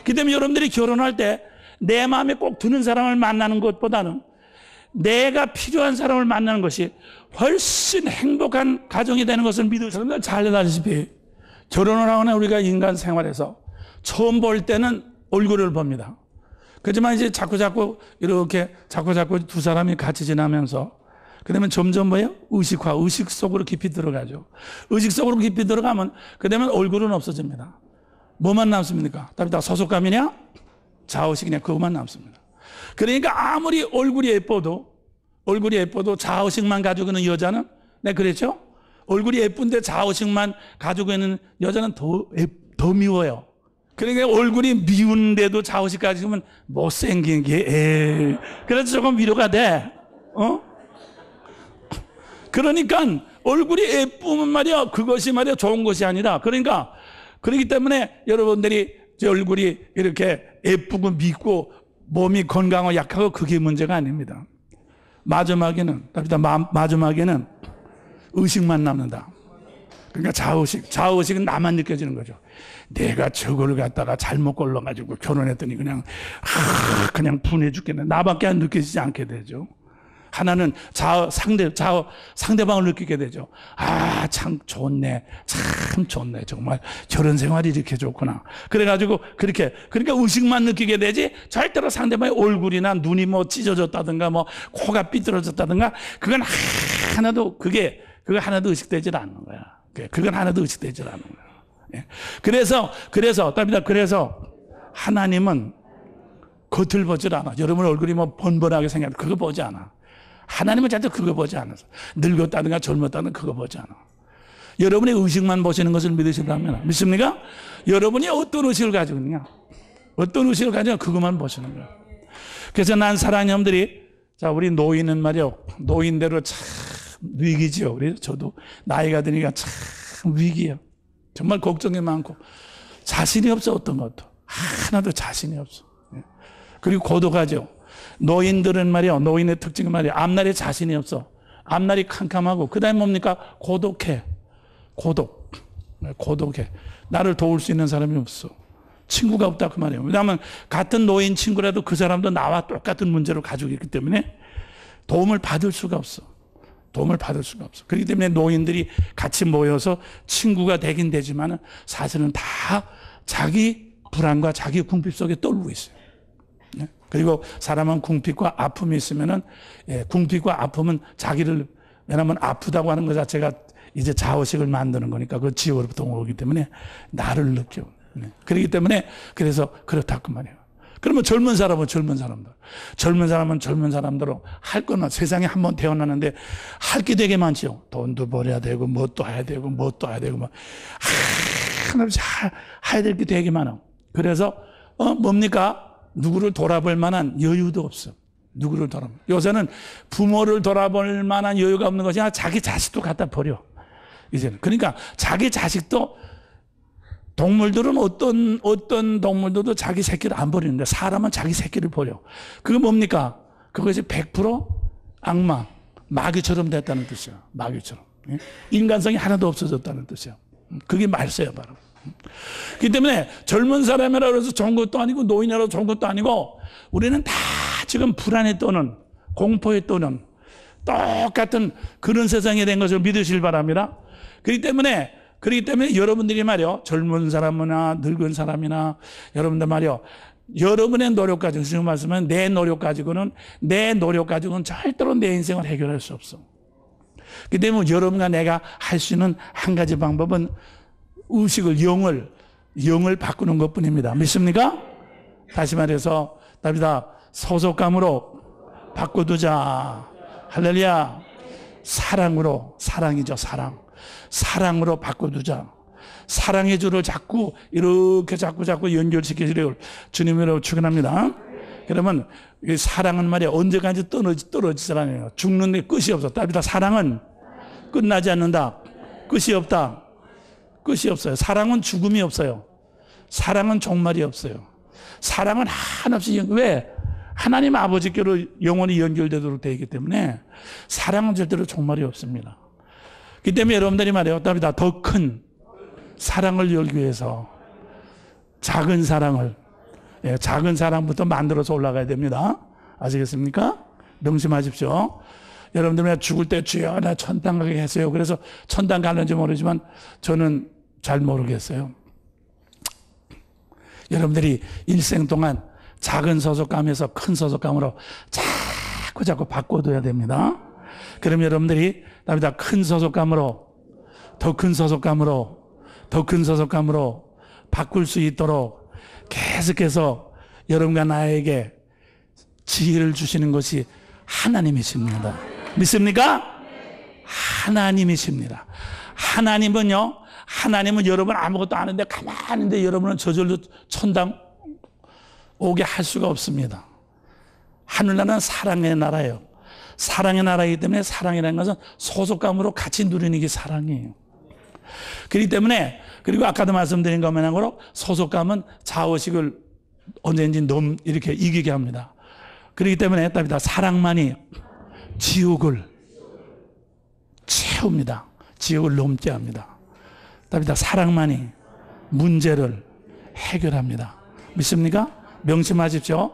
그 때문에 여러분들이 결혼할 때 내 마음에 꼭 드는 사람을 만나는 것보다는 내가 필요한 사람을 만나는 것이 훨씬 행복한 가정이 되는 것을 믿으시는 여러분들 잘 알다시피 결혼을 하거나 우리가 인간 생활에서 처음 볼 때는 얼굴을 봅니다. 그렇지만 이제 자꾸 이렇게 자꾸 두 사람이 같이 지나면서 그다음에 점점 뭐예요? 의식 속으로 깊이 들어가죠. 의식 속으로 깊이 들어가면 그다음에 얼굴은 없어집니다. 뭐만 남습니까? 답이 소속감이냐? 자의식이냐? 그것만 남습니다. 그러니까 아무리 얼굴이 예뻐도 자의식만 가지고 있는 여자는, 네, 그랬죠? 얼굴이 예쁜데 자의식만 가지고 있는 여자는 더 미워요. 그러니까 얼굴이 미운데도 자의식 가지고 있으면 못생긴 게, 그래서 조금 위로가 돼. 그러니까 얼굴이 예쁘면 말이야, 그것이 말이야 좋은 것이 아니라, 그렇기 때문에 여러분들이 제 얼굴이 이렇게 예쁘고 밉고 몸이 건강하고 약하고 그게 문제가 아닙니다. 마지막에는 의식만 남는다. 그러니까 자의식은 나만 느껴지는 거죠. 내가 저걸 갖다가 잘못 골라가지고 결혼했더니 그냥 분해 죽겠네. 나밖에 안 느껴지지 않게 되죠. 하나는 상대방을 느끼게 되죠. 참 좋네. 참 좋네. 정말 결혼 생활이 이렇게 좋구나. 그러니까 의식만 느끼게 되지, 절대로 상대방의 얼굴이나 눈이 뭐 찢어졌다든가, 뭐 코가 삐뚤어졌다든가, 그거 하나도 의식되질 않는 거야. 그건 하나도 의식되질 않는 거야. 그래서 하나님은 겉을 보질 않아. 여러분 얼굴이 뭐 번번하게 생겼다, 그거 보지 않아. 하나님은 절대 그거 보지 않아서. 늙었다든가 젊었다든가 그거 보지 않아. 여러분의 의식만 보시는 것을 믿으시다면, 믿습니까? 여러분이 어떤 의식을 가지고 있느냐, 그것만 보시는 거야. 그래서 난 사랑하는 여러분들이, 우리 노인은 말이요, 노인대로 참 위기죠. 그래서 저도 나이가 드니까 참 위기예요. 정말 걱정이 많고 자신이 없어. 어떤 것도 하나도 자신이 없어. 그리고 고독하죠. 노인들은 말이요, 노인의 특징은 말이요, 앞날에 자신이 없어. 앞날이 캄캄하고, 그 다음에 뭡니까? 고독해. 나를 도울 수 있는 사람이 없어. 친구가 없다, 그 말이에요. 왜냐하면 같은 노인 친구라도 그 사람도 나와 똑같은 문제를 가지고 있기 때문에 도움을 받을 수가 없어. 그렇기 때문에 노인들이 같이 모여서 친구가 되긴 되지만 사실은 다 자기 불안과 자기 궁핍 속에 떨고 있어요. 그리고 사람은 궁핍과 아픔이 있으면은, 궁핍과 아픔은 왜냐하면 아프다고 하는 것 자체가 이제 자의식을 만드는 거니까 그 지옥으로부터 오기 때문에 나를 느껴. 그렇기 때문에 그래서 그렇다 그 말이에요. 그러면 젊은 사람은 젊은 사람대로 할 거는, 세상에 한 번 태어나는데 할 게 되게 많죠. 돈도 벌어야 되고, 뭣도 해야 되고, 하나씩 해야 될 게 되게 많아. 그래서 뭡니까? 누구를 돌아볼 만한 여유도 없어. 요새는 부모를 돌아볼 만한 여유가 없는 것이 아니라 자기 자식도 갖다 버려. 이제는. 그러니까 자기 자식도, 동물들은 어떤 동물들도 자기 새끼를 안 버리는데 사람은 자기 새끼를 버려. 그거 뭡니까? 그것이 100% 악마, 마귀처럼 됐다는 뜻이야. 마귀처럼. 인간성이 하나도 없어졌다는 뜻이야. 그게 말세야, 바로. 그렇기 때문에 젊은 사람이라고 해서 좋은 것도 아니고, 노인이라고 좋은 것도 아니고, 우리는 다 지금 불안에 떠는, 공포에 떠는 똑같은 그런 세상이 된 것을 믿으실 바랍니다. 그렇기 때문에 여러분들이 말이요, 젊은 사람이나 늙은 사람이나 여러분들 말이요, 여러분의 노력 가지고, 지금 말씀은 내 노력 가지고는 절대로 내 인생을 해결할 수 없어. 그 때문에 여러분과 내가 할 수 있는 한 가지 방법은 의식을, 영을 바꾸는 것 뿐입니다. 믿습니까? 다시 말해서 답이다. 소속감으로 바꿔두자. 할렐루야. 사랑이죠, 사랑. 사랑으로 바꿔두자. 사랑의 줄을 자꾸 연결시키시려고 주님으로 축원합니다. 그러면 이 사랑은 말이야 언제까지 떨어지지 않아요. 죽는데 끝이 없어. 답이다. 사랑은 끝나지 않는다. 끝이 없다. 끝이 없어요. 사랑은 죽음이 없어요. 사랑은 종말이 없어요. 사랑은 한없이 왜? 하나님 아버지께로 영원히 연결되도록 되어 있기 때문에 사랑은 절대로 종말이 없습니다. 그 때문에 여러분들이 말해요. 답이다. 더 큰 사랑을 열기 위해서 작은 사랑부터 만들어서 올라가야 됩니다. 아시겠습니까? 명심하십시오. 여러분들 죽을 때 주여 나 천당 가게 했어요. 그래서 천당 가는지 모르지만 저는 잘 모르겠어요. 여러분들이 일생 동안 작은 소속감에서 큰 소속감으로 자꾸 바꿔둬야 됩니다. 그럼 여러분들이 답이다. 큰 소속감으로 더 큰 소속감으로 바꿀 수 있도록 계속해서 여러분과 나에게 지혜를 주시는 것이 하나님이십니다. 믿습니까? 하나님이십니다. 하나님은 여러분 아무것도 아는데 가만히 있는데 여러분은 저절로 천당 오게 할 수가 없습니다. 하늘나라는 사랑의 나라예요. 사랑의 나라이기 때문에 사랑이라는 것은 소속감으로 같이 누리는 게 사랑이에요. 그렇기 때문에 그리고 아까도 말씀드린 것만으로 소속감은 자의식을 언제든지 이렇게 이기게 합니다. 그렇기 때문에 답이다. 사랑만이 지옥을 채웁니다. 지옥을 넘게 합니다. 답이다. 사랑만이 문제를 해결합니다. 믿습니까? 명심하십시오.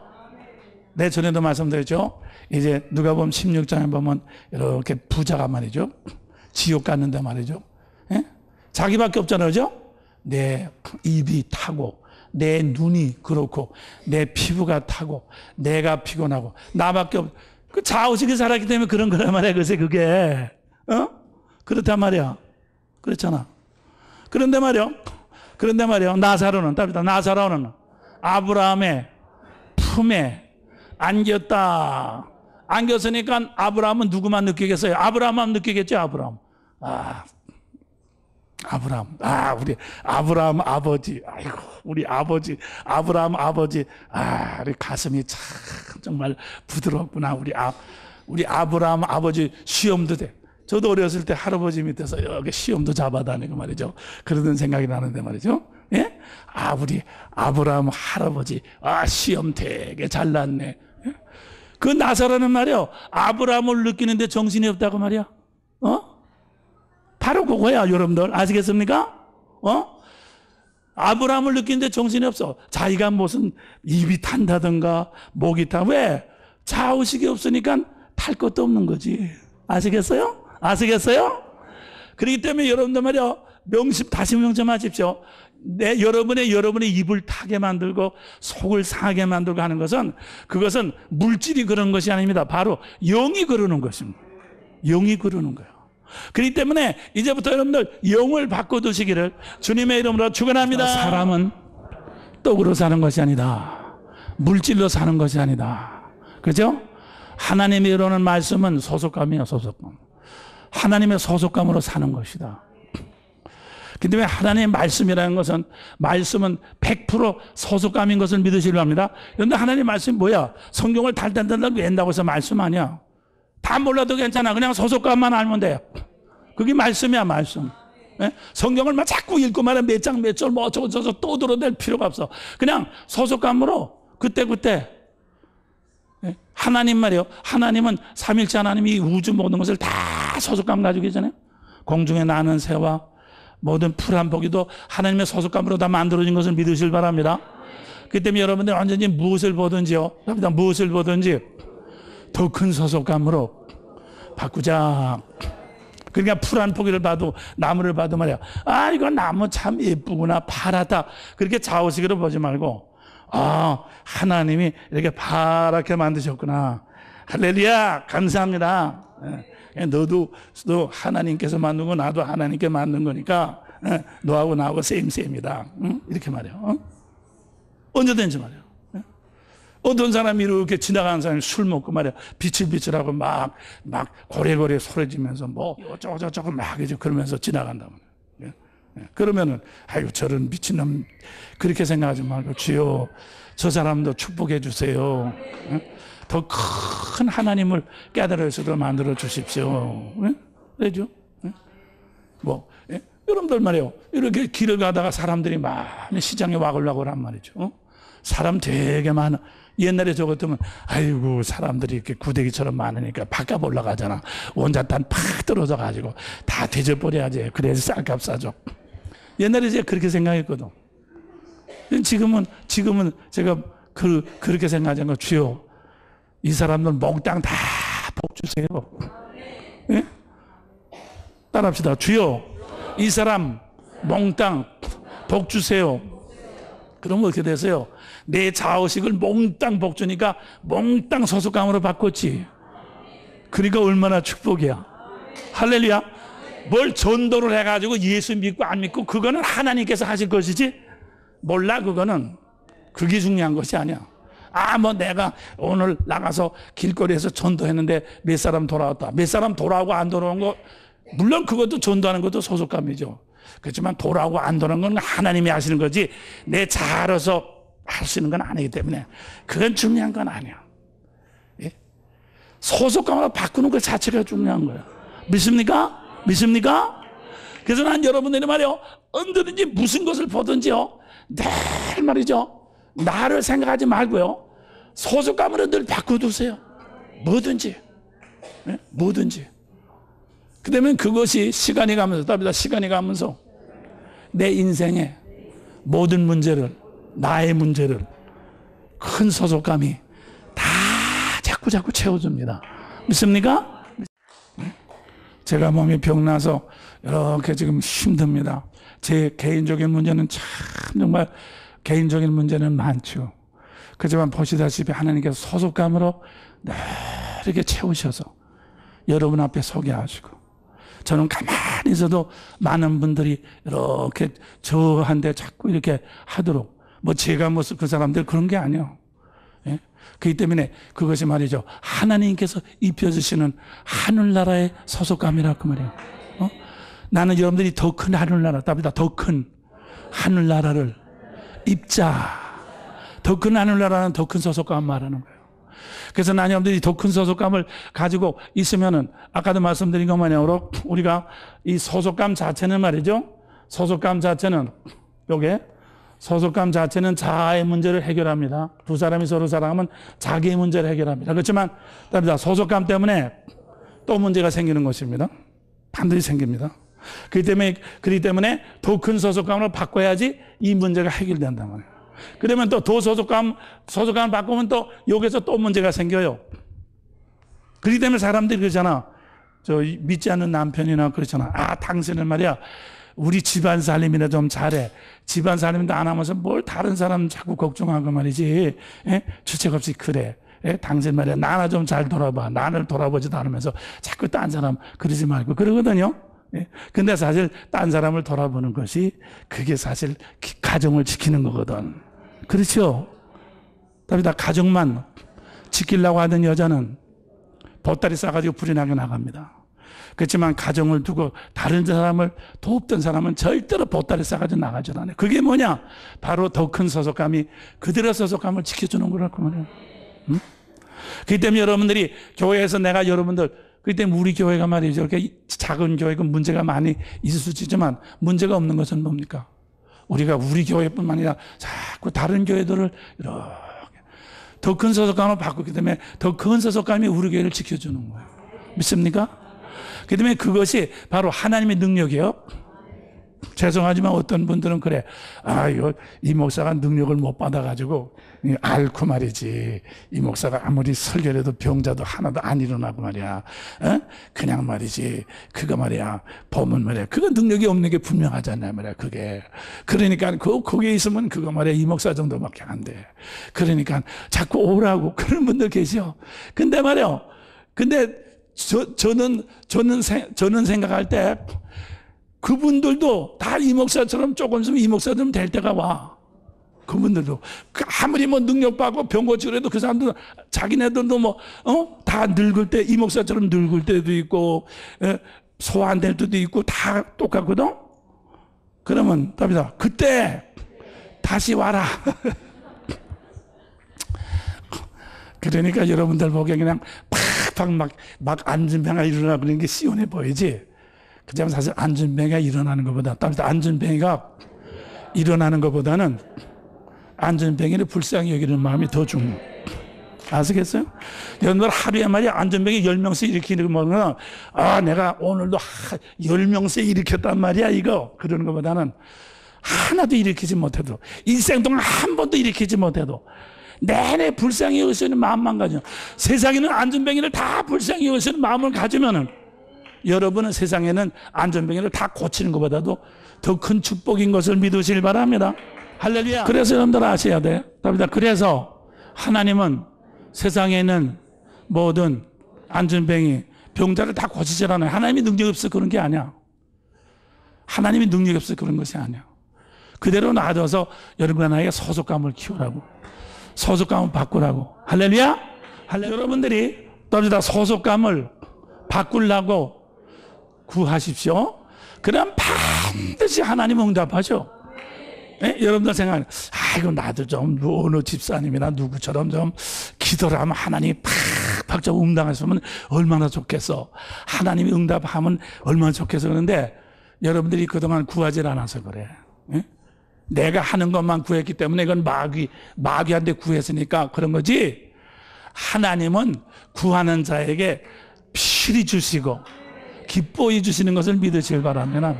네, 전에도 말씀드렸죠. 이제 누가복음 16장에 보면 이렇게 부자가 말이죠. 지옥 갔는데 말이죠. 예? 자기밖에 없잖아요. 그죠? 내 입이 타고 내 눈이 그렇고 내 피부가 타고 내가 피곤하고 나밖에 없. 그 자의식이 살았기 때문에 그런 거란 말이야. 글쎄 그게 그렇단 말이야. 그렇잖아. 그런데 말이야 나사로는 아브라함의 품에 안겼다. 안겼으니까 아브라함은 누구만 느끼겠어요? 아브라함만 느끼겠죠. 우리 아브라함 아버지, 아이고, 우리 아버지, 아브라함 아버지, 우리 가슴이 참 정말 부드럽구나. 우리 아브라함 아버지 시험도 돼. 저도 어렸을 때 할아버지 밑에서 이렇게 시험도 잡아다니고 말이죠. 그러던 생각이 나는데 말이죠. 예? 우리 아브라함 할아버지, 시험 되게 잘났네. 예? 그 나사로는 말이요. 아브라함을 느끼는데 정신이 없다고 말이야. 바로 그거야, 여러분들. 아시겠습니까? 아브라함을 느끼는데 정신이 없어. 자기가 무슨 입이 탄다든가, 목이 타. 왜? 자의식이 없으니까 탈 것도 없는 거지. 아시겠어요? 그렇기 때문에 여러분들 말이요. 다시 명심하십시오. 여러분의 입을 타게 만들고 속을 상하게 만들고 하는 것은 그것은 물질이 그런 것이 아닙니다. 바로 영이 그러는 것입니다. 영이 그러는 거예요. 그렇기 때문에 이제부터 여러분들 영을 바꿔두시기를 주님의 이름으로 축원합니다. 사람은 떡으로 사는 것이 아니다. 물질로 사는 것이 아니다. 그렇죠? 하나님이 이루는 말씀은 소속감이에요. 소속감. 하나님의 소속감으로 사는 것이다. 그런데 왜 하나님의 말씀이라는 것은 말씀은 100% 소속감인 것을 믿으시려 합니다. 그런데 하나님의 말씀이 뭐야? 성경을 달달달달 외운다고 해서 말씀 아니야. 다 몰라도 괜찮아. 그냥 소속감만 알면 돼. 그게 말씀이야, 말씀. 예? 성경을 막 자꾸 읽고 말해 몇 장 몇 절 뭐 어쩌고 또 들어댈 필요가 없어. 그냥 소속감으로 그때 예? 하나님 말이요. 하나님은 삼일째 하나님이 우주 모든 것을 다 소속감 가지고 계잖아요. 공중에 나는 새와 모든 풀 한 포기도 하나님의 소속감으로 다 만들어진 것을 믿으실 바랍니다. 그 때문에 여러분들 언제든지 무엇을 보든지요. 무엇을 보든지 더 큰 소속감으로 바꾸자. 그러니까 풀 한 포기를 봐도 나무를 봐도 말이야. 이거 나무 참 예쁘구나. 파랗다. 그렇게 자의식으로 보지 말고 하나님이 이렇게 파랗게 만드셨구나. 할렐루야. 감사합니다. 너 하나님께서 만든 거 나도 하나님께 만든 거니까 너하고 나하고 셈셈이다. 이렇게 말해요. 언제든지 말이에요. 어떤 사람이 이렇게 지나가는 사람이 술 먹고 말이야 비칠비칠하고 막 고래고래 소리 지면서 뭐 어쩌고저쩌고 막 이제 그러면서 지나간다 말이에요. 그러면은 아유 저런 미친놈 그렇게 생각하지 말고 주여 저 사람도 축복해 주세요. 더 큰 하나님을 깨달을 수도 만들어 주십시오. 그러죠? 뭐 여러분들 말이에요. 이렇게 길을 가다가 사람들이 많이 시장에 와글와글 한 말이죠. 사람 되게 많아. 옛날에 저 같으면 아이고 사람들이 이렇게 구데기처럼 많으니까 바깥 올라가잖아. 원자탄 팍 떨어져 가지고 다 뒤져버려야지. 그래서 쌀값 싸죠. 옛날에 제가 그렇게 생각했거든. 지금은 제가 그렇게 생각하는 거 주여 이 사람들 몽땅 다 복 주세요. 예? 따라합시다. 주여 이 사람 몽땅 복 주세요. 그러면 어떻게 되세요? 내 자의식을 몽땅 복 주니까 몽땅 소속감으로 바꿨지. 그러니까 얼마나 축복이야. 할렐루야. 뭘 전도를 해가지고 예수 믿고 안 믿고 그거는 하나님께서 하실 것이지 몰라. 그거는 그게 중요한 것이 아니야. 뭐 내가 오늘 나가서 길거리에서 전도했는데 몇 사람 돌아왔다. 몇 사람 돌아오고 안 돌아온 거 물론 그것도 전도하는 것도 소속감이죠. 그렇지만 돌아오고 안 돌아오는 건 하나님이 하시는 거지 내 자아로서 할 수 있는 건 아니기 때문에 그건 중요한 건 아니야. 예? 소속감으로 바꾸는 것 자체가 중요한 거야. 믿습니까? 믿습니까? 그래서 난 여러분들이 말이요 언제든지 무슨 것을 보든지요 늘 말이죠 나를 생각하지 말고요 소속감으로 늘 바꿔두세요. 뭐든지. 예? 뭐든지. 그러면 그것이 시간이 가면서 답니다. 시간이 가면서 내 인생의 모든 문제를 나의 문제를 큰 소속감이 다 자꾸 채워줍니다. 믿습니까? 제가 몸이 병나서 이렇게 지금 힘듭니다. 제 개인적인 문제는 참 정말 개인적인 문제는 많죠. 그렇지만 보시다시피 하나님께서 소속감으로 이렇게 채우셔서 여러분 앞에 서게 하시고 저는 가만히 있어도 많은 분들이 이렇게 저한테 자꾸 이렇게 하도록 뭐 제가 그 사람들 그런 게 아니에요. 예? 그렇기 때문에 그것이 말이죠. 하나님께서 입혀주시는 하늘나라의 소속감이라 그 말이에요. 나는 여러분들이 더 큰 하늘나라, 답이다. 더 큰 하늘나라를 입자. 더 큰 하늘나라는 더 큰 소속감 말하는 거예요. 그래서 난 여러분들이 더 큰 소속감을 가지고 있으면은 아까도 말씀드린 것만으로 우리가 이 소속감 자체는 말이죠. 소속감 자체는 요게 소속감 자체는 자아의 문제를 해결합니다. 두 사람이 서로 사랑하면 자기의 문제를 해결합니다. 그렇지만 소속감 때문에 또 문제가 생기는 것입니다. 반드시 생깁니다. 그렇기 때문에 더 큰 소속감으로 바꿔야지 이 문제가 해결된단 말이에요. 그러면 또 더 소속감을 바꾸면 또 여기서 또 문제가 생겨요. 그렇기 때문에 사람들이 그러잖아. 저 믿지 않는 남편이나 그렇잖아. 당신은 말이야. 우리 집안 살림이나 좀 잘해. 집안 살림도 안 하면서 뭘 다른 사람 자꾸 걱정하고 말이지. 예? 주책 없이 그래. 예? 당신 말이야. 나나 좀 잘 돌아봐. 나를 돌아보지도 않으면서 자꾸 딴 사람 그러지 말고 그러거든요. 예? 근데 사실 딴 사람을 돌아보는 것이 그게 사실 가정을 지키는 거거든. 그렇죠? 답이다. 가정만 지키려고 하는 여자는 보따리 싸가지고 불이 나게 나갑니다. 그렇지만 가정을 두고 다른 사람을 돕던 사람은 절대로 보따리 싸가지고 나가지 않아요. 그게 뭐냐? 바로 더 큰 소속감이 그들의 소속감을 지켜주는 거라고 말해요. 응? 그렇기 때문에 여러분들이 교회에서 내가 여러분들 그렇기 때문에 우리 교회가 말이죠. 이렇게 작은 교회가 문제가 많이 있을 수 있지만 문제가 없는 것은 뭡니까? 우리가 우리 교회뿐만 아니라 자꾸 다른 교회들을 이렇게 더 큰 소속감을 바꾸기 때문에 더 큰 소속감이 우리 교회를 지켜주는 거예요. 믿습니까? 그 때문에 그것이 바로 하나님의 능력이에요. 죄송하지만 어떤 분들은 그래. 이 목사가 능력을 못 받아가지고 앓고 말이지. 이 목사가 아무리 설교를 해도 병자도 하나도 안 일어나고 말이야. 그냥 말이지. 그거 말이야. 보면 말이야. 그건 능력이 없는 게 분명하잖아요. 말이야. 그게. 그러니까 거기에 있으면 그거 말이야. 이 목사 정도밖에 안 돼. 그러니까 자꾸 오라고 그런 분들 계셔. 근데 말이야. 근데 저는 생각할 때 그분들도 다 이 목사처럼 조금씩 이 목사처럼 될 때가 와. 그분들도 아무리 뭐 능력받고 병 고치고 그래도 그 사람들은 자기네들도 다 늙을 때 이 목사처럼 늙을 때도 있고 소화 안 될 때도 있고 다 똑같거든. 그러면 답이다. 그때 다시 와라. 그러니까 여러분들 보기에 그냥 팍팍 막 안전병가 일어나고 그런 게 시원해 보이지. 그렇지만 사실 안전병가 일어나는 것보다 답이다. 안전병가 일어나는 것보다는 안전병이를 불쌍히 여기는 마음이 더 중요해요. 아시겠어요? 여러분들 하루에 말이야 안전병이 10명씩 일으키는 거는 내가 오늘도 10명씩 일으켰단 말이야 이거 그러는 것보다는 하나도 일으키지 못해도 일생 동안 한 번도 일으키지 못해도 내내 불쌍히 여기시는 마음만 가지면 세상에는 안전병이를 다 불쌍히 여기시는 마음을 가지면은 여러분은 세상에는 안전병이를 다 고치는 것보다도 더 큰 축복인 것을 믿으시길 바랍니다. 할렐루야. 그래서 여러분들 아셔야 돼. 답니다. 그래서 하나님은 세상에 있는 모든 안전병이 병자를 다 고치질 않아요. 하나님이 능력이 없어 그런 게 아니야. 하나님이 능력이 없어 그런 것이 아니야. 그대로 놔둬서 여러분에게 소속감을 키우라고. 소속감을 바꾸라고. 할렐루야. 여러분들이 답니다. 소속감을 바꾸려고 구하십시오. 그럼 반드시 하나님 응답하죠. 여러분들 생각하는 이거 나도 좀 어느 집사님이나 누구처럼 좀 기도를 하면 하나님이 팍팍 좀 응답하시면 얼마나 좋겠어. 하나님이 응답하면 얼마나 좋겠어. 그런데 여러분들이 그동안 구하지 않아서 그래. 내가 하는 것만 구했기 때문에 이건 마귀한테 구했으니까 그런 거지. 하나님은 구하는 자에게 필히 주시고 기뻐해 주시는 것을 믿으시길 바랍니다.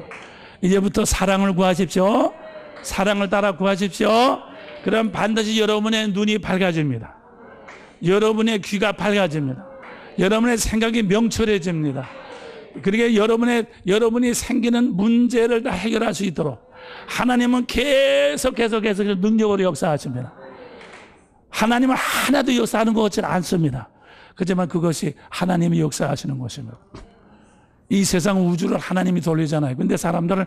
이제부터 사랑을 구하십시오. 사랑을 따라 구하십시오. 그럼 반드시 여러분의 눈이 밝아집니다. 여러분의 귀가 밝아집니다. 여러분의 생각이 명철해집니다. 그러니까 여러분이 생기는 문제를 다 해결할 수 있도록 하나님은 계속 능력으로 역사하십니다. 하나님은 하나도 역사하는 것 같지는 않습니다. 그렇지만 그것이 하나님이 역사하시는 것입니다. 이 세상 우주를 하나님이 돌리잖아요. 근데 사람들은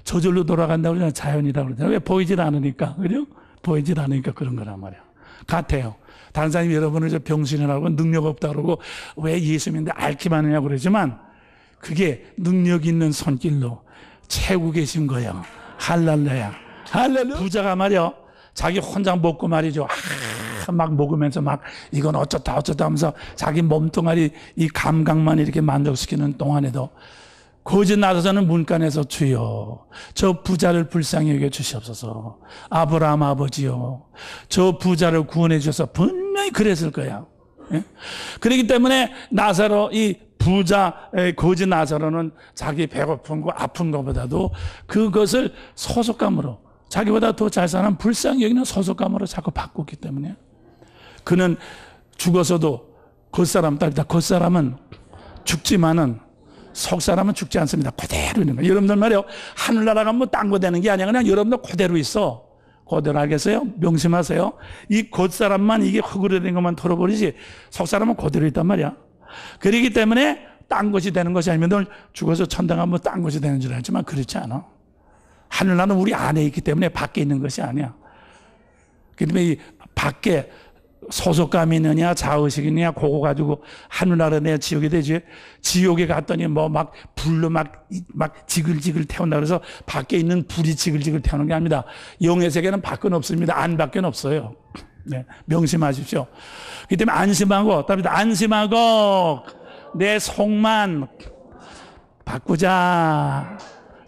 저절로 돌아간다고 그러잖아요. 자연이라고 그러잖아요. 왜? 보이질 않으니까. 그죠? 보이질 않으니까 그런 거란 말이에요. 같아요. 다른 사람이 여러분을 병신이라고 능력 없다고 그러고 왜 예수 믿는데 앓기만 하냐고 그러지만 그게 능력 있는 손길로 채우고 계신 거예요. 할렐루야. 할렐루야. 부자가 말이요. 자기 혼자 먹고 말이죠. 막 먹으면서 막 이건 어쩌다 하면서 자기 몸뚱아리 이 감각만 이렇게 만족시키는 동안에도 거짓 나서서는 문간에서 주여 저 부자를 불쌍히 여겨 주시옵소서. 아브라함 아버지요 저 부자를 구원해 주셔서 분명히 그랬을 거야. 그렇기 때문에 나사로 이 부자 거짓 나사로는 자기 배고픈 거 아픈 것보다도 그것을 소속감으로 자기보다 더 잘 사는 불쌍히 여기는 소속감으로 자꾸 바꾸기 때문에 그는 죽어서도 겉사람은 죽지만은 속사람은 죽지 않습니다. 그대로 있는 거예요. 여러분들 말이요. 하늘나라가 뭐 딴 거 되는 게 아니야. 그냥 여러분들 그대로 있어. 그대로 알겠어요? 명심하세요. 이 겉사람만 이게 흙으로 된 것만 털어버리지 속사람은 그대로 있단 말이야. 그렇기 때문에 딴 것이 되는 것이 아니면 늘 죽어서 천당 가면 딴 것이 되는 줄 알지만 그렇지 않아. 하늘나라는 우리 안에 있기 때문에 밖에 있는 것이 아니야. 그다음에 이 밖에 소속감이 있느냐 자의식이 있느냐 그거 가지고 하늘나라 내 지옥이 되지. 지옥에 갔더니 뭐 막 불로 막 지글지글 태운다 그래서 밖에 있는 불이 지글지글 태우는 게 아닙니다. 영의 세계는 밖은 없습니다. 안 밖엔 없어요. 네, 명심하십시오. 그렇기 때문에 안심하고 내 속만 바꾸자.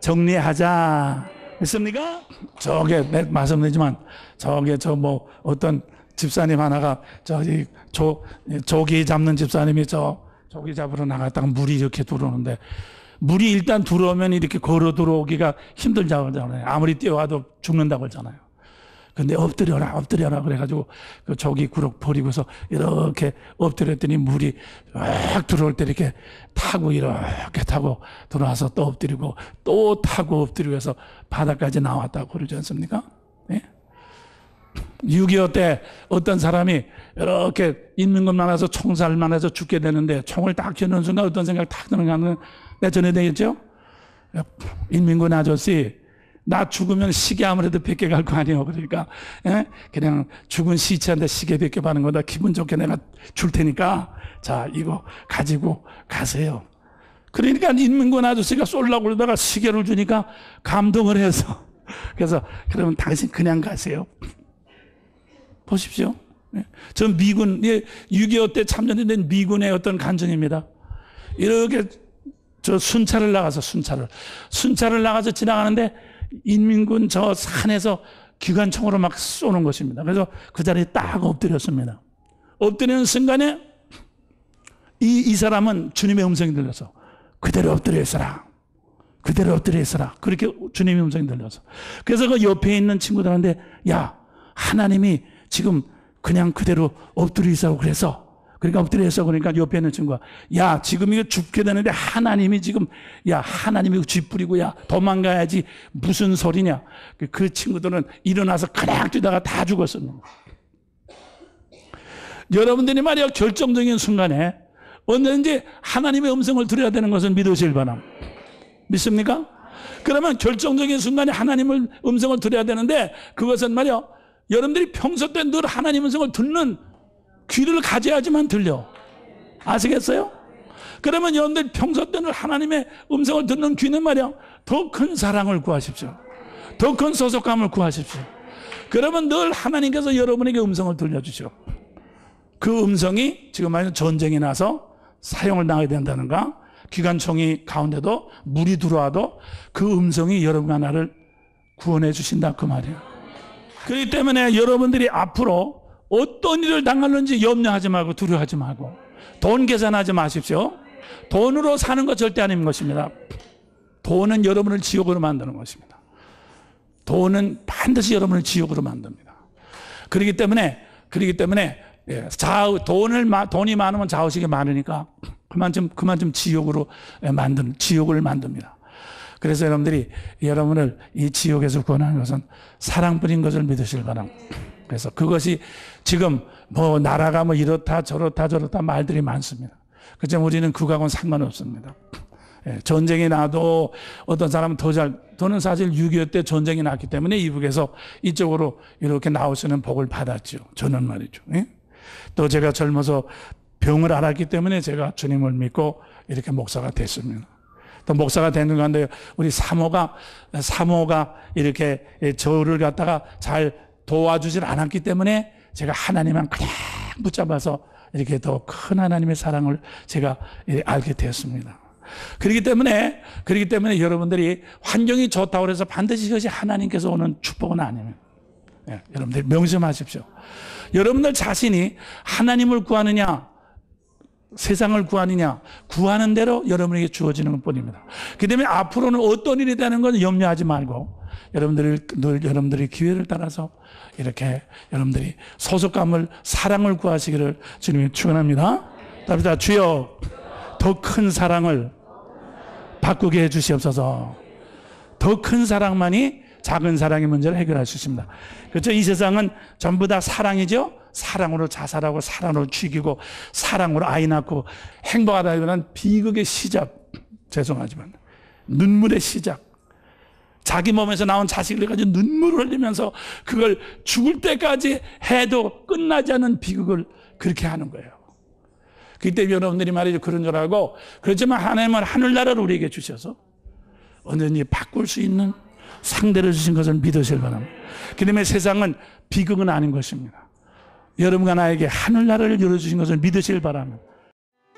정리하자. 있습니까? 저게 말씀드리지만 저게 어떤 집사님 하나가 조기 잡는 집사님이 조기 잡으러 나갔다가 물이 이렇게 들어오는데 물이 일단 들어오면 이렇게 걸어 들어오기가 힘들다고 하잖아요. 아무리 뛰어와도 죽는다고 하잖아요. 근데 엎드려라 그래가지고 그 조기 구럭 버리고서 이렇게 엎드렸더니 물이 막 들어올 때 이렇게 타고 들어와서 또 엎드리고 또 타고 엎드리고 해서 바닥까지 나왔다고 그러지 않습니까? 네? 6.25 때 어떤 사람이 이렇게 인민군 많아서 총살 많아서 죽게 되는데 총을 딱 겨누는 순간 어떤 생각이 탁 드는 거 내가 전에 되겠죠? 인민군 아저씨, 나 죽으면 시계 아무래도 뺏겨갈 거 아니에요. 그러니까 그냥 죽은 시체한테 시계 뺏겨가는 거다. 기분 좋게 내가 줄 테니까 자 이거 가지고 가세요. 그러니까 인민군 아저씨가 쏠라고 그러다가 시계를 주니까 감동을 해서 그래서 그러면 당신 그냥 가세요. 보십시오. 전 미군 6.25 때 참전된 미군의 어떤 간증입니다. 이렇게 저 순찰을 나가서 순찰을 나가서 지나가는데 인민군 저 산에서 기관총으로 막 쏘는 것입니다. 그래서 그 자리에 딱 엎드렸습니다. 엎드리는 순간에 이 사람은 주님의 음성이 들려서 그대로 엎드려 있어라. 그대로 엎드려 있어라. 그렇게 주님의 음성이 들려서. 그래서 그 옆에 있는 친구들한테 야, 하나님이 지금 그냥 그대로 엎드려 있어고 그래서 그러니까 엎드려 있어 그러니까 옆에 있는 친구가 야, 지금 이거 죽게 되는데 하나님이 지금 야, 하나님이 쥐뿌리고 야, 도망가야지 무슨 소리냐. 그 친구들은 일어나서 그냥 뛰다가 다 죽었습니다. 여러분들이 말이야 결정적인 순간에 언제든지 하나님의 음성을 들어야 되는 것을 믿으실 바람. 믿습니까? 그러면 결정적인 순간에 하나님의 음성을 들어야 되는데 그것은 말이야 여러분들이 평소 때 늘 하나님의 음성을 듣는 귀를 가져야지만 들려. 아시겠어요? 그러면 여러분들이 평소 때 늘 하나님의 음성을 듣는 귀는 말이야 더 큰 사랑을 구하십시오. 더 큰 소속감을 구하십시오. 그러면 늘 하나님께서 여러분에게 음성을 들려주시오. 그 음성이 지금 말하는 전쟁이 나서 사용을 당하게 된다는가 기관총이 가운데도 물이 들어와도 그 음성이 여러분과 나를 구원해 주신다 그 말이에요. 그렇기 때문에 여러분들이 앞으로 어떤 일을 당하는지 염려하지 말고 두려워하지 말고 돈 계산하지 마십시오. 돈으로 사는 것 절대 아닌 것입니다. 돈은 여러분을 지옥으로 만드는 것입니다. 돈은 반드시 여러분을 지옥으로 만듭니다. 그렇기 때문에 돈이 많으면 자의식이 많으니까 그만 좀 지옥을 만듭니다. 그래서 여러분을 이 지옥에서 구원하는 것은 사랑뿐인 것을 믿으실 바랍니다. 그래서 그것이 지금 뭐 나라가 뭐 이렇다 저렇다 말들이 많습니다. 그렇지만 우리는 그거하고는 상관없습니다. 전쟁이 나도 어떤 사람은 저는 사실 6.25 때 전쟁이 났기 때문에 이북에서 이쪽으로 이렇게 나올 수 있는 복을 받았죠. 저는 말이죠. 또 제가 젊어서 병을 앓았기 때문에 제가 주님을 믿고 이렇게 목사가 됐습니다. 또 목사가 되는 가운데 우리 사모가 이렇게 저를 갖다가 잘 도와주질 않았기 때문에 제가 하나님만 그냥 붙잡아서 이렇게 더 큰 하나님의 사랑을 제가 알게 되었습니다. 그렇기 때문에 여러분들이 환경이 좋다고 해서 반드시 그것이 하나님께서 오는 축복은 아닙니다. 여러분들 명심하십시오. 여러분들 자신이 하나님을 구하느냐 세상을 구하느냐 구하는 대로 여러분에게 주어지는 것뿐입니다. 그렇기 때문에 앞으로는 어떤 일이 되는 건 염려하지 말고 여러분들이 기회를 따라서 이렇게 여러분들이 소속감을 사랑을 구하시기를 주님이 축원합니다. 답니다. 주여 더 큰 사랑을 바꾸게 해주시옵소서. 더 큰 사랑만이 작은 사랑의 문제를 해결할 수 있습니다. 그렇죠? 이 세상은 전부 다 사랑이죠. 사랑으로 자살하고 사랑으로 죽이고 사랑으로 아이 낳고 행복하다기보다는 비극의 시작. 죄송하지만 눈물의 시작. 자기 몸에서 나온 자식을 가지고 눈물을 흘리면서 그걸 죽을 때까지 해도 끝나지 않는 비극을 그렇게 하는 거예요. 그때 여러분들이 말이죠. 그런 줄 알고 그렇지만 하나님은 하늘나라를 우리에게 주셔서 언제든지 바꿀 수 있는 상대를 주신 것을 믿으실 바랍니다. 그 다음에 세상은 비극은 아닌 것입니다. 여러분과 나에게 하늘나라를 열어주신 것을 믿으실 바랍니다.